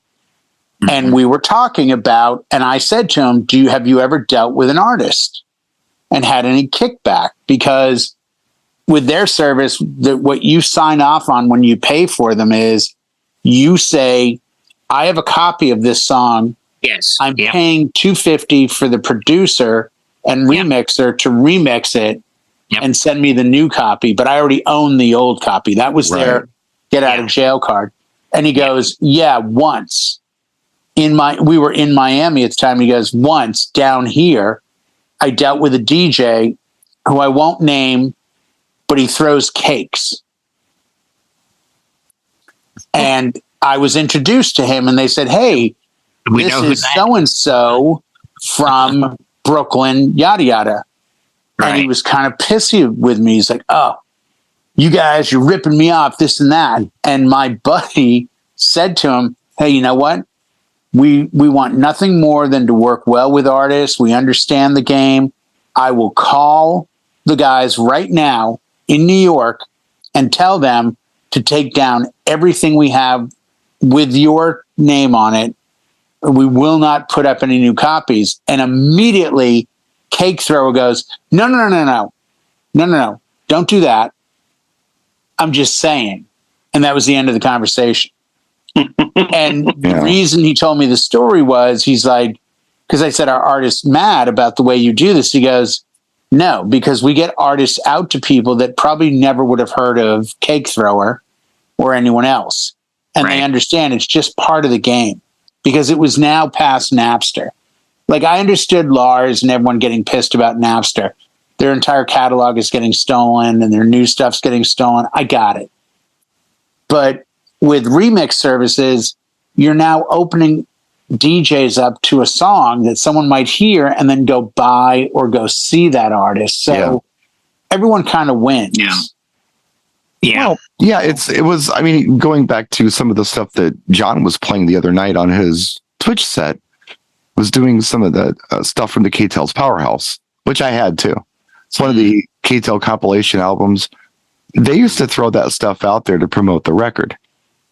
And we were talking about, and I said to him, have you ever dealt with an artist and had any kickback? Because with their service, what you sign off on when you pay for them is you say, I have a copy of this song. Yes. I'm paying $250 for the producer and remixer to remix it and send me the new copy, but I already own the old copy. That was their get out of jail card. And he goes, once. We were in Miami at the time. He goes, once down here, I dealt with a DJ who I won't name, but he throws cakes. And I was introduced to him and they said, hey, this is so-and-so from Brooklyn, yada, yada. Right. And he was kind of pissy with me. He's like, oh, you guys, you're ripping me off, this and that. And my buddy said to him, hey, you know what? We want nothing more than to work well with artists. We understand the game. I will call the guys right now in New York and tell them to take down everything we have with your name on it. We will not put up any new copies. And immediately Cake Thrower goes, no. Don't do that. I'm just saying. And that was the end of the conversation. And the reason he told me the story was he's like, because I said, are artists mad about the way you do this? He goes, no, because we get artists out to people that probably never would have heard of Cake Thrower or anyone else. And they understand it's just part of the game because it was now past Napster. Like I understood Lars and everyone getting pissed about Napster. Their entire catalog is getting stolen and their new stuff's getting stolen. I got it. But with remix services, you're now opening DJs up to a song that someone might hear and then go buy or go see that artist. So everyone kind of wins. Well, it was, I mean, going back to some of the stuff that John was playing the other night on his Twitch set, was doing some of the stuff from the K-Tel's Powerhouse, which I had too. It's one of the K-Tel compilation albums. They used to throw that stuff out there to promote the record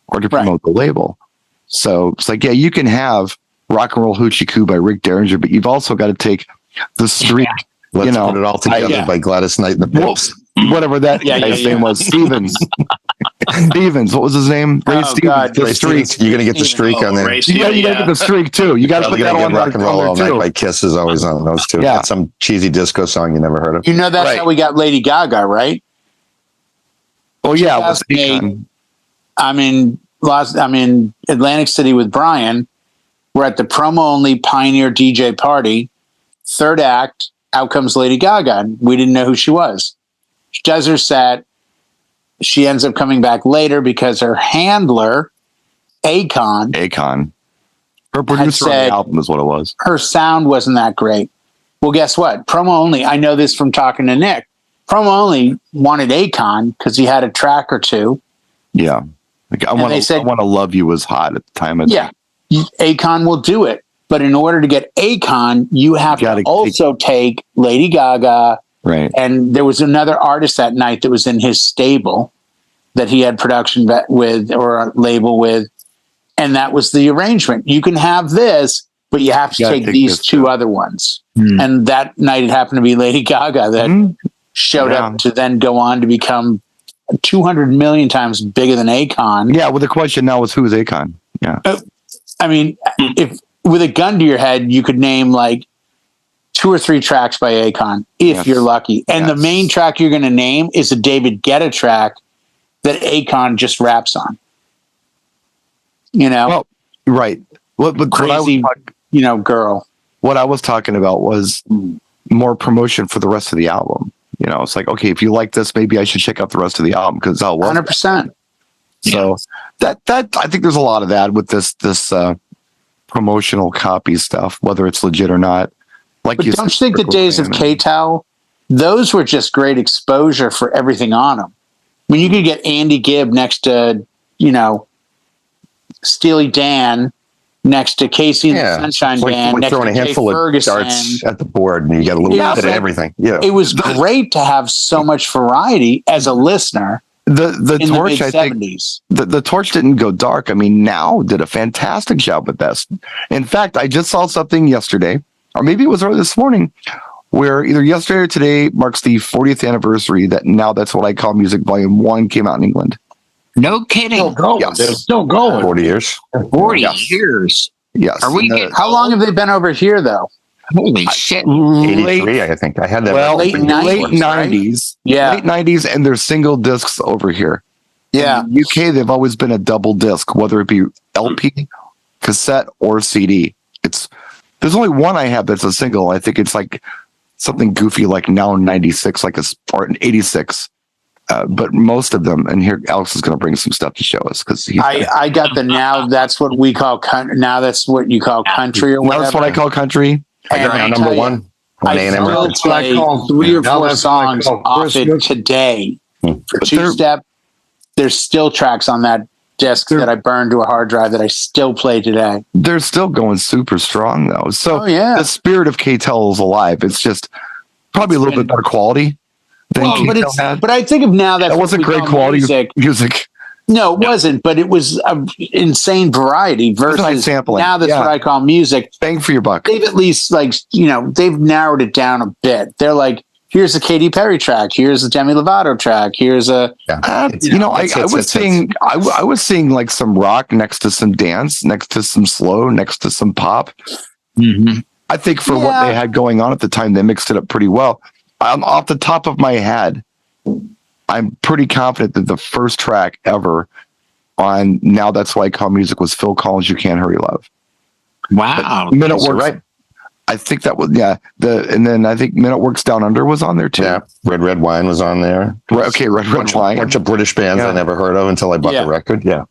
or to promote the label. So it's like, you can have Rock and Roll Hoochie Coo by Rick Derringer, but you've also got to take the streak. Let's put it all together by Gladys Knight and the Pips. Whatever that guy's name was, Stevens. Stevens, what was his name? Ray Stevens. God, the streak. You're gonna get the streak on there. You gotta get the streak too. You gotta put that on Rock and Roll All Night by Kiss is always on those two. Yeah, some cheesy disco song you never heard of. You know that's how we got Lady Gaga, right? Oh yeah, it was Akon. I'm in Atlantic City with Brian. We're at the promo only Pioneer DJ party. Third act, out comes Lady Gaga. We didn't know who she was. She does her set. She ends up coming back later because her handler, Akon, her producer on the album is what it was. Her sound wasn't that great. Well, guess what? Promo only. I know this from talking to Nick. Promo only wanted Akon because he had a track or two. Yeah. Like, I want to love you was hot at the time of day. Akon will do it. But in order to get Akon, you have to also take Lady Gaga. Right. And there was another artist that night that was in his stable that he had production with or a label with. And that was the arrangement. You can have this, but you have to take these two other ones. And that night it happened to be Lady Gaga that showed up to then go on to become 200 million times bigger than Akon. Yeah. Well, the question now is, who is Akon? Yeah. I mean, if with a gun to your head, you could name like 2 or 3 tracks by Akon, if you're lucky. And the main track you're going to name is a David Guetta track that Akon just raps on. You know? Well, right. But crazy, girl. What I was talking about was more promotion for the rest of the album. You know, it's like, okay, if you like this, maybe I should check out the rest of the album because 100%. So that I think there's a lot of that with this promotional copy stuff, whether it's legit or not. Like, don't you think the days of K-Tel, those were just great exposure for everything on them? When you could get Andy Gibb next to, Steely Dan, next to Casey and the Sunshine Band, next throwing to a handful of darts at the board, and you got a little bit of everything. Yeah, it was great to have so much variety as a listener. The Torch, I think, 70s. the Torch didn't go dark. I mean, Now did a fantastic job with this. In fact, I just saw something yesterday, or maybe it was early this morning, where either yesterday or today marks the 40th anniversary that Now That's What I Call Music Volume 1 came out in England. No kidding. Still going. Yes. They're still going. 40 years. 40 years. Yes. Are we How long have they been over here, though? Holy shit. 83, I think. I had that. Well, late late 90s, 90s. Yeah. Late 90s, and there's single discs over here. Yeah. In the UK, they've always been a double disc, whether it be LP, cassette, or CD. There's only one I have that's a single. I think it's like something goofy like Now 96, or 86. But most of them, and here Alex is going to bring some stuff to show us because I got the Now That's What We Call Country. Now That's What You Call Country, or whatever. That's what I call country. I got my number one. I still play 3 or 4 songs off it today. For two-step, there's still tracks on that disc that I burned to a hard drive that I still play today. They're still going super strong though. So the spirit of K-Tel is alive. It's just probably a little bit better quality. But I think of Now That's that wasn't great quality music. No, it wasn't, but it was an insane variety versus sampling. Now That's What I Call Music. Bang for your buck. They've at least they've narrowed it down a bit. They're like, here's a Katy Perry track, here's a Demi Lovato track, here's a I was seeing like some rock next to some dance, next to some slow, next to some pop. Mm-hmm. I think for what they had going on at the time, they mixed it up pretty well. Off the top of my head, I'm pretty confident that the first track ever on Now That's Why I Call Music was Phil Collins' You Can't Hurry Love. Wow. Minute Works, right? I think that was, and then I think Minute Works Down Under was on there too. Yeah. Red Wine was on there. Red Wine. A bunch of British bands I never heard of until I bought the record. Yeah.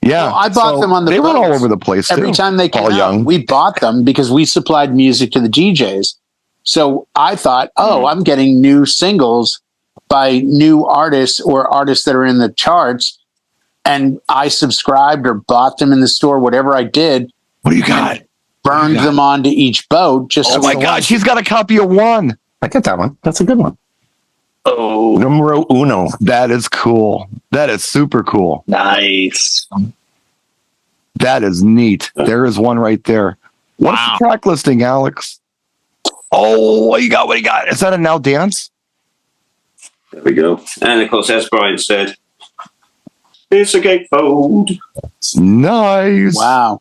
Yeah. Well, I bought them on the They boats. were all over the place Every time they came out, we bought them because we supplied music to the DJs. So I thought, I'm getting new singles by new artists or artists that are in the charts. And I subscribed or bought them in the store, whatever I did. What do you got? Burned them onto each boat. Just my gosh, he's got a copy of one. I get that one. That's a good one. Oh, Numero uno. That is cool. That is super cool. nice. That is neat. There is one right there. What's the track listing, Alex? Oh, what you got? Is that a Now Dance? There we go. And of course, as Brian said, it's a gatefold. Nice. wow.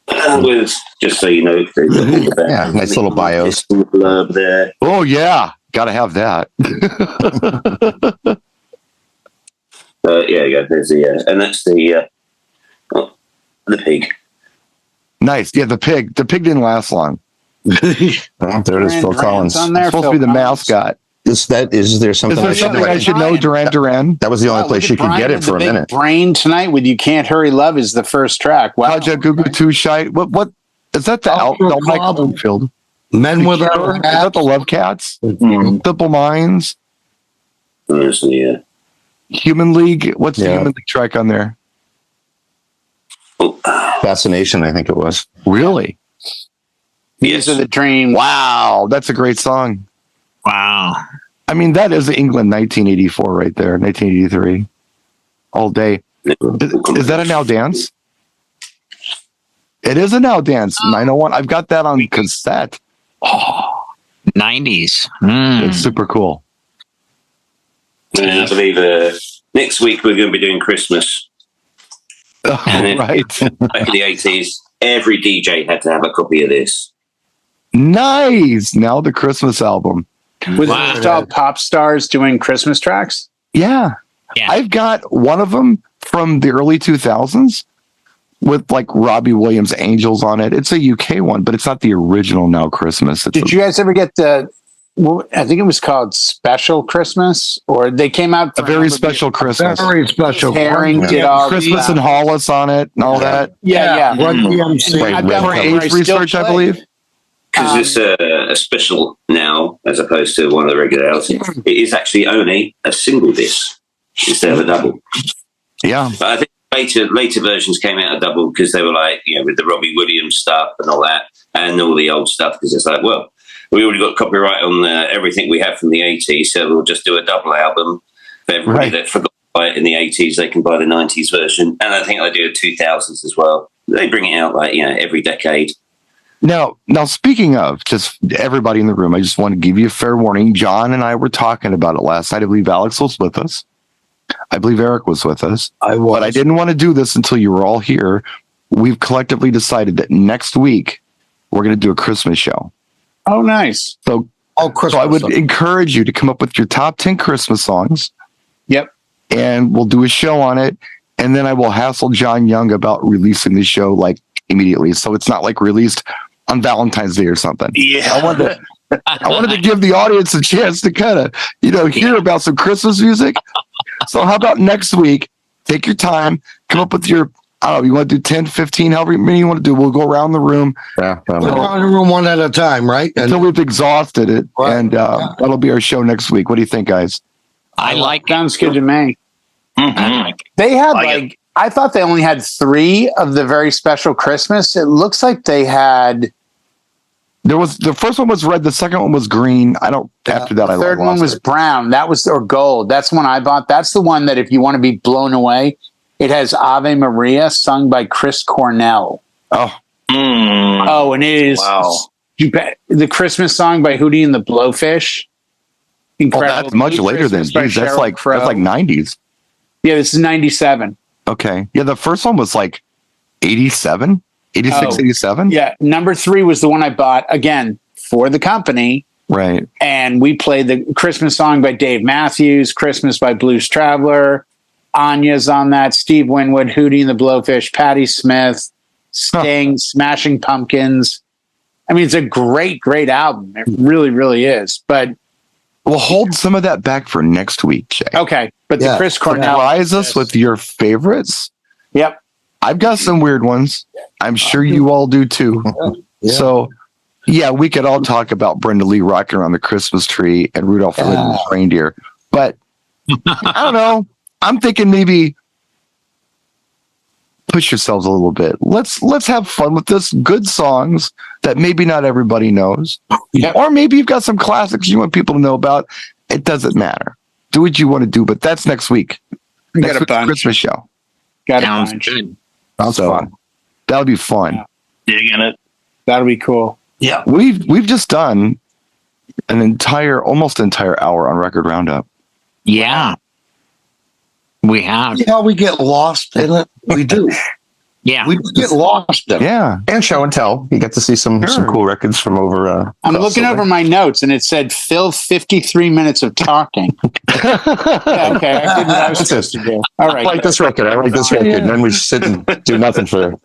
With, just so you know, Nice little bios. Blurb there. Oh yeah, gotta have that. Yeah, there's the and that's the pig. Nice. Yeah, the pig. The pig didn't last long. There it is, Phil Collins. On there, It's supposed to be the mascot. Is there something Is there something I should know? Duran. That was the only place you could get it for a minute. Brain Tonight with You Can't Hurry Love is the first track. Wow. Kaja Gugu Too Shy. What is that? The Mike Field. Men Without Is that the Love Cats? Simple Minds. There's the Human League. What's the Human League track on there? Fascination, I think it was. Really? These are the dreams. Wow, that's a great song. Wow. I mean, that is England 1984 right there, 1983. All day. Is that a Now Dance? It is a Now Dance. 901. I've got that on cassette. Oh, 90s. it's super cool. And I believe next week we're going to be doing Christmas. Right. Back in the 80s, every DJ had to have a copy of this. Nice. Now the Christmas album. Was it all pop stars doing Christmas tracks? Yeah. I've got one of them from the early 2000s with like Robbie Williams' Angels on it. It's a UK one, but it's not the original Now Christmas. Did you guys ever get I think it was called Special Christmas, or they came out a very special Christmas. Very special. Herring did all Christmas and Hollis on it and all that. Yeah. For age research, I believe. Because it's a special now, as opposed to one of the regular albums. It is actually only a single disc instead of a double. Yeah. But I think later versions came out a double because they were like, with the Robbie Williams stuff and all that, and all the old stuff, because it's like, well, we already got copyright on everything we have from the 80s, so we'll just do a double album for everybody that forgot to buy it in the 80s. They can buy the 90s version, and I think they do the 2000s as well. They bring it out like every decade. Now, speaking of just everybody in the room, I just want to give you a fair warning. John and I were talking about it last night. I believe Alex was with us. I believe Eric was with us. But I didn't want to do this until you were all here. We've collectively decided that next week we're going to do a Christmas show. Oh, nice. So I would encourage you to come up with your top 10 Christmas songs. Yep. And we'll do a show on it. And then I will hassle John Young about releasing the show like immediately. So it's not like released on Valentine's Day or something. Yeah. I wanted to give the audience a chance to kind of, hear about some Christmas music. So how about next week? Take your time, come up with your, I don't know, you want to do 10, 15, however many you want to do. We'll go around the room. Yeah. Go around the room one at a time, right? Until we've exhausted it. Right. And that'll be our show next week. What do you think, guys? Sounds good to me. Mm-hmm. They had I thought they only had 3 of the very special Christmas. It looks like they had. The first one was red. The second one was green. After that, the third one was brown. That was, or gold. That's the one I bought. That's the one that if you want to be blown away, it has Ave Maria sung by Chris Cornell. Oh. Oh, and it is the Christmas song by Hootie and the Blowfish. Incredible. Oh, that's much later than that's like 90s. Yeah, this is 97. Okay. Yeah, the first one was like 87, 86, 87. Yeah, number 3 was the one I bought, again, for the company. Right. And we played the Christmas song by Dave Matthews, Christmas by Blues Traveler, Anya's on that, Steve Winwood, Hootie and the Blowfish, Patti Smith, Sting, Smashing Pumpkins. I mean, it's a great, great album. It really, really is. But we'll hold some of that back for next week, Jay. Okay. But the Chris Cornell. Surprise us with your favorites. Yep. I've got some weird ones. I'm sure you all do too. Yeah. So, we could all talk about Brenda Lee rocking around the Christmas tree and Rudolph the Red-Nosed Reindeer. But I don't know. I'm thinking maybe push yourselves a little bit. Let's have fun with this. Good songs that maybe not everybody knows. Yep. Or maybe you've got some classics you want people to know about. It doesn't matter. Do what you want to do, but that's next week. Next week's Christmas show. Sounds good. Sounds fun. That'll be fun. Yeah. Digging it. That'll be cool. Yeah. We've just done an almost entire hour on Record Roundup. Yeah. We have. Yeah, we get lost in it. We do. Yeah. We get lost in it. Yeah. And show and tell. You get to see some cool records from over. I'm looking over my notes and it said fill 53 minutes of talking. Yeah, okay. I did what I was supposed to do. All right. I like this record. And then we sit and do nothing for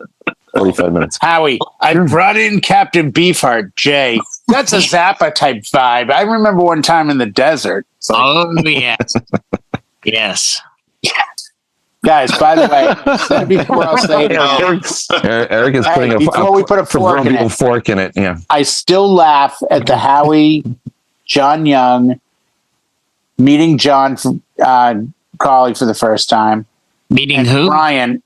45 minutes. Howie, I brought in Captain Beefheart, Jay. That's a Zappa type vibe. I remember one time in the desert. Yes. Yes. Guys, by the way, before I'll say it, Eric is putting we put a fork in it. Yeah. I still laugh at the Howie, John Young, meeting John Cawley for the first time. Meeting who? Brian.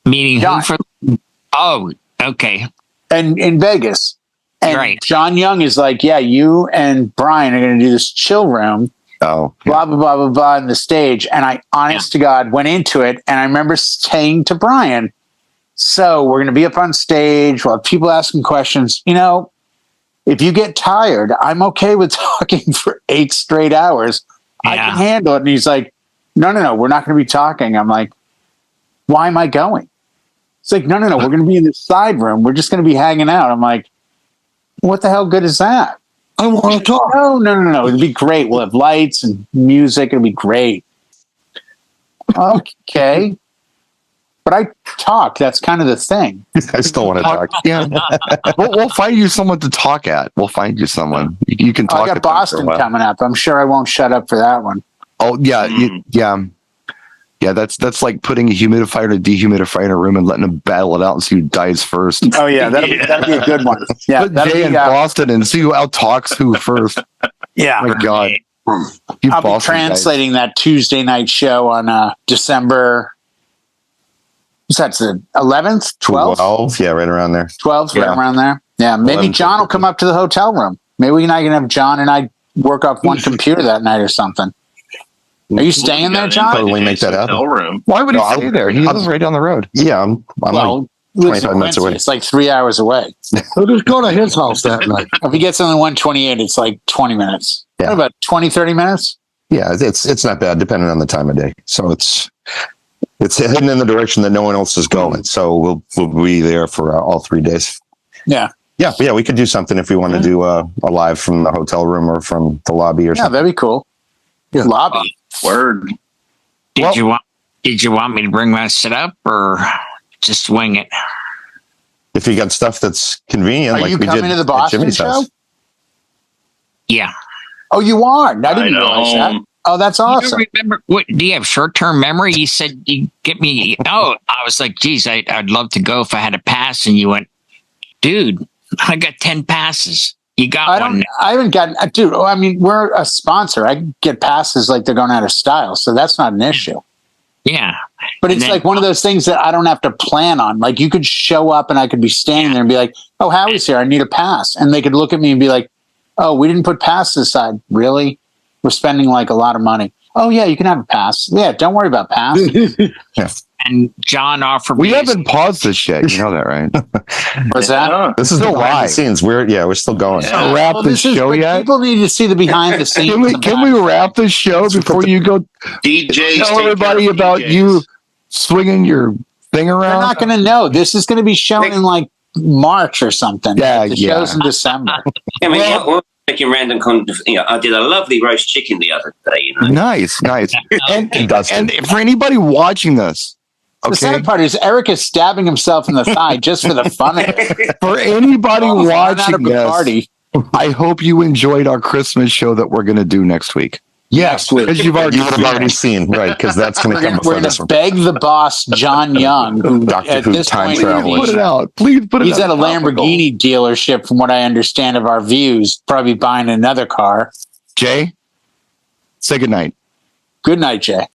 Meeting John. Who? Oh, okay. And in Vegas. And right. John Young is like, yeah, you and Brian are going to do this chill room. Oh, blah, blah, blah, blah, blah, on the stage. And I, honest to God, went into it. And I remember saying to Brian, so we're going to be up on stage. We'll have people asking questions. If you get tired, I'm okay with talking for 8 straight hours. Yeah. I can handle it. And he's like, no, we're not going to be talking. I'm like, why am I going? It's like, no, we're going to be in the side room. We're just going to be hanging out. I'm like, What the hell good is that? I want to talk. No. It'd be great. We'll have lights and music. It'll be great. Okay. But I talk. That's kind of the thing. I still want to talk. Yeah. we'll find you someone to talk at. We'll find you someone. You can talk. I got Boston coming up. I'm sure I won't shut up for that one. Oh, yeah. Yeah, that's like putting a humidifier and a dehumidifier in a room and letting them battle it out and see who dies first. Oh, yeah. That'll be a good one. Yeah. Put Jay in Boston and see who out talks who first. Yeah. Oh, my God. I'll be translating that Tuesday night show on December. That's the 11th, 12th? 12, yeah, right around there. 12th, right around there. Yeah, maybe John will come up to the hotel room. Maybe we can have John and I work off one computer that night or something. Are you staying there, John? Totally make that happen. Why would he stay there? He lives right down the road. Yeah, I'm like 25 minutes away. It's like 3 hours away. So just go to his house that night. If he gets on the 128, it's like 20 minutes. Yeah. What about 20, 30 minutes? Yeah, it's not bad depending on the time of day. So it's heading in the direction that no one else is going. So we'll be there for all 3 days. Yeah. Yeah, we could do something if we want to do a live from the hotel room or from the lobby or something. Yeah, that'd be cool. Yeah. Lobby. Word. Did you want me to bring my setup or just wing it? If you got stuff that's convenient, Are like you we coming did to the at Boston Jimmy's show? house. Yeah. Oh, you are? I didn't know. realize that. Oh, that's awesome. You remember what? Do you have short-term memory? You said you get me. Oh, I was like, geez, I'd love to go if I had a pass. And you went, dude, I got 10 passes. You got one. I haven't gotten, dude. I mean, we're a sponsor. I get passes like they're going out of style, so that's not an issue. Yeah, but it's like one of those things that I don't have to plan on. Like you could show up and I could be standing there and be like, "Oh, Howie's here. I need a pass," and they could look at me and be like, "Oh, we didn't put passes aside. Really? We're spending like a lot of money." Oh yeah, you can have a pass. Yeah, don't worry about pass. Yeah. And John offered. We haven't paused this yet. You know that, right? What's that? This is Still the behind the live. scenes. We're still going. Yeah. Wrap this show yet? People need to see the behind the scenes. Can we wrap this show before you go? DJs, Tell everybody about DJs. you swinging your thing around. They're not going to know. This is going to be shown in like March or something. Yeah, the show's in December. I mean, we're making random I did a lovely roast chicken the other day. You know? Nice. And for anybody watching this, The okay, sad part is Eric is stabbing himself in the thigh just for the fun of it. for anybody Run out watching of this, Bacardi. I hope you enjoyed our Christmas show that we're going to do next week. Yes, Because you've already You would have already seen, right? Because that's going to come we're before going this to one. beg the boss, John Young, who Doctor at Who this time point, traveler. Put it out. Please put it he's out. at a Lamborghini dealership, from what I understand of our views, probably buying another car. Jay, say goodnight. Good night, Jay.